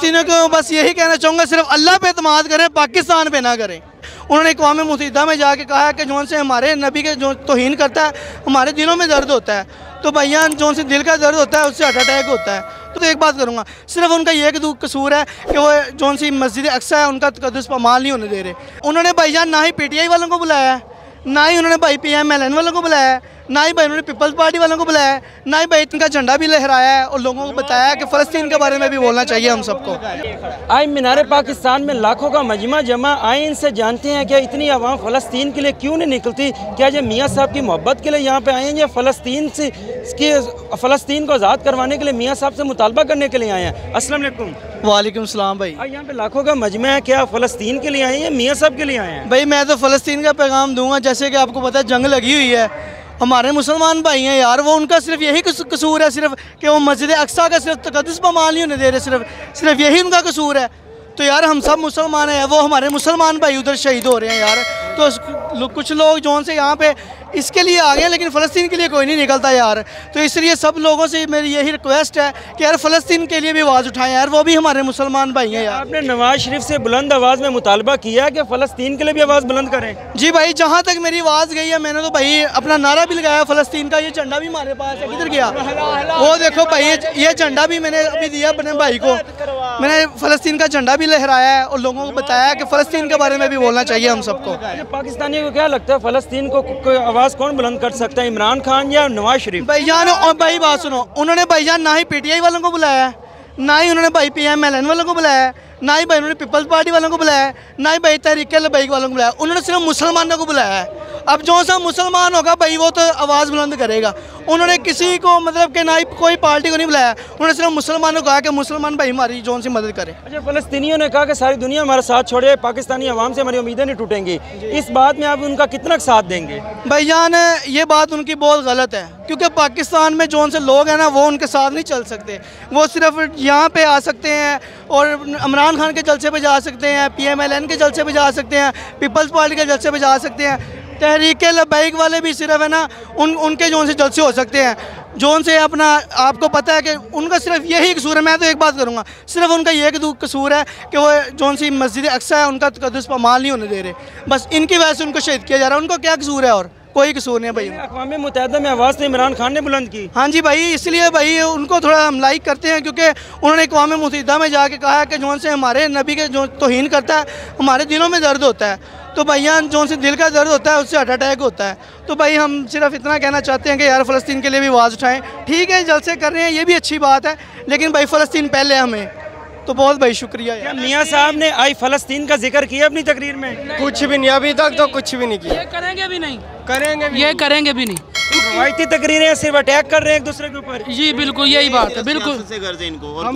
फ़लस्तीनियों को बस यही कहना चाहूँगा, सिर्फ अल्लाह पे एतमाद करें, पाकिस्तान पे ना करें। उन्होंने अक़वाम मुत्तहिदा में जाके कहा है कि जौन से हमारे नबी के जो तौहीन करता है, हमारे दिलों में दर्द होता है। तो भैया जौन से दिल का दर्द होता है उससे हार्ट अटैक होता है। तो एक बात करूँगा, सिर्फ उनका ये कसूर है कि वो जौन सी मस्जिद अक्सा है उनका तक़द्दुस पामाल नहीं होने दे रहे। उन्होंने भाईजान ना ही PTI वालों को बुलाया है, ना ही उन्होंने भाई PMLN वालों को बुलाया है, ना ही भाई उन्होंने पीपल्स पार्टी वालों को बुलाया है, ना ही भाई इनका झंडा भी लहराया है और लोगों को बताया कि फ़लस्तीन के बारे में भी बोलना चाहिए हम सबको। आज मीनार पाकिस्तान में लाखों का मजमा जमा आए, इनसे जानते हैं कि इतनी आवाम फ़लस्तीन के लिए क्यों नहीं निकलती। क्या ये मियाँ साहब की मोहब्बत के लिए यहाँ पे आए हैं या फ़लस्तीन को आज़ाद करवाने के लिए मियाँ साहब से मुतालबा करने के लिए आए हैं? अस्सलाम वालेकुम। वालेकुम सलाम भाई। यहाँ पे लाखों का मजमा है, क्या फ़लस्तीन के लिए आए हैं या मियाँ साहब के लिए आए हैं? भाई मैं तो फ़लस्तीन का पैगाम दूंगा, जैसे कि आपको पता है जंग लगी हुई है, हमारे मुसलमान भाई हैं यार, वो उनका सिर्फ यही कसूर है सिर्फ कि वो मस्जिद अक्सा का सिर्फ तक़द्दुस पामाल नहीं होने दे रहे, सिर्फ यही उनका कसूर है। तो यार हम सब मुसलमान हैं, वो हमारे मुसलमान भाई उधर शहीद हो रहे हैं यार। तो कुछ लोग जौन से यहाँ पे इसके लिए आ गए, लेकिन फ़लस्तीन के लिए कोई नहीं निकलता यार। तो इसलिए सब लोगों से मेरी यही रिक्वेस्ट है कि यार फ़लस्तीन के लिए भी आवाज़ उठाएं यार, वो भी हमारे मुसलमान भाई हैं यार। आपने नवाज शरीफ से बुलंद आवाज़ में मुतालबा किया कि फ़लस्तीन के लिए भी आवाज़ बुलंद करें? जी भाई, जहाँ तक मेरी आवाज़ गई है मैंने तो भाई अपना नारा भी लगाया फ़लस्तीन का। ये झंडा भी हमारे पास है, किधर गया वो देखो भाई, ये झंडा भी मैंने अभी दिया अपने भाई को। मैंने फ़लस्तीन का झंडा भी लहराया है और लोगों को बताया कि फ़लस्तीन के बारे में भी बोलना चाहिए हम सबको। पाकिस्तानियों को क्या लगता है फ़लस्तीन को आवाज़ कौन बुलंद कर सकता है, इमरान खान या नवाज शरीफ? भाईजान और भाई बात सुनो, उन्होंने भाईजान ना ही PTI वालों को बुलाया है, ना ही उन्होंने भाई PMLN वालों को बुलाया है, ना ही भाई उन्होंने पीपल्स पार्टी वालों को बुलाया है, ना ही भाई तहरीक लबैक वालों को बुलाया। उन्होंने सिर्फ मुसलमानों को बुलाया है। अब जो सा मुसलमान होगा भाई वो तो आवाज़ बुलंद करेगा। उन्होंने किसी को मतलब कि ना ही कोई पार्टी को नहीं बुलाया, उन्होंने सिर्फ मुसलमानों को कहा कि मुसलमान भाई हमारी जोन सी मदद करें। अच्छा, फ़लस्तीनियों ने कहा कि सारी दुनिया हमारा साथ छोड़े, पाकिस्तानी अवाम से हमारी उम्मीदें नहीं टूटेंगी। इस बात में आप उनका कितना साथ देंगे? भाईजान ये बात उनकी बहुत गलत है, क्योंकि पाकिस्तान में जौन से लोग हैं ना वो उनके साथ नहीं चल सकते। वो सिर्फ यहाँ पे आ सकते हैं और इमरान खान के जलसे पे जा सकते हैं, PMLN के जलसे पे जा सकते हैं, पीपल्स पार्टी के जलसे पे जा सकते हैं। तहरीक लबैक वाले भी सिर्फ है ना उनके जौन से जलसे हो सकते हैं, जौन से अपना आपको पता है कि उनका सिर्फ यही कसूर है। मैं तो एक बात करूँगा, सिर्फ उनका ये कसूर है कि वो जौन सी मस्जिद अक्सा है उनका तक़द्दुस पामाल नहीं होने दे रहे। बस इनकी वजह से उनको शहीद किया जा रहा है। उनको क्या कसूर है? और कोई कसूर नहीं है भाई। अक़वाम मुत्तहिदा में आवाज़ तो इमरान खान ने बुलंद की। हाँ जी भाई, इसलिए भाई उनको थोड़ा हम लाइक करते हैं, क्योंकि उन्होंने अक़वाम मुत्तहिदा में जाके कहा है कि जौन से हमारे नबी के जो तौहीन करता है, हमारे दिलों में दर्द होता है। तो भैया जौन से दिल का दर्द होता है उससे हार्ट अटैक होता है। तो भाई हम सिर्फ इतना कहना चाहते हैं कि यार फ़लस्तीन के लिए भी आवाज़ उठाएं। ठीक है, जलसे कर रहे हैं, ये भी अच्छी बात है, लेकिन भाई फ़लस्तीन पहले हमें। तो बहुत भाई शुक्रिया यार। मियाँ साहब ने आई फ़लस्तीन का जिक्र किया अपनी तकरीर में? कुछ भी नहीं, अभी तक तो कुछ भी नहीं किया। ये करेंगे भी नहीं, करेंगे भी नहीं। रवायती तकरीरें सिर्फ अटैक कर रहे हैं एक दूसरे के ऊपर। जी बिल्कुल यही बात है, बिल्कुल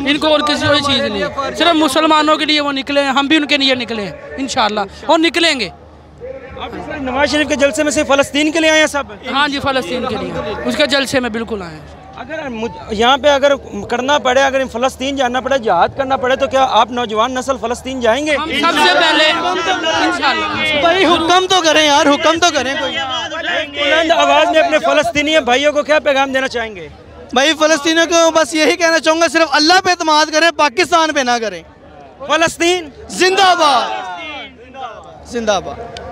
इनको और किसी कोई चीज़ नहीं है। सिर्फ मुसलमानों के लिए वो निकले हैं, हम भी उनके लिए निकले हैं इंशाल्लाह, और निकलेंगे। आप नवाज शरीफ के जलसे में से फ़लस्तीन के लिए आए हैं सब? हाँ जी, फ़लस्तीन के लिए, उसके जलसे में बिल्कुल आए हैं। अगर यहाँ पे अगर करना पड़े, अगर फ़लस्तीन जाना पड़े, जिहाद करना पड़े, तो क्या आप नौजवान नस्ल फ़लस्तीन जाएंगे? सबसे पहले इंशाल्लाह। भाई हुक्म तो करें यार, हुक्म तो करें कोई। बुलंद आवाज़ में अपने फ़लस्तीनी भाइयों को क्या पैगाम देना चाहेंगे? भाई फ़लस्तीनियों को बस यही कहना चाहूँगा, सिर्फ अल्लाह पे एतमाद करें, पाकिस्तान पे ना करें। फ़लस्तीन जिंदाबाद, जिंदाबाद।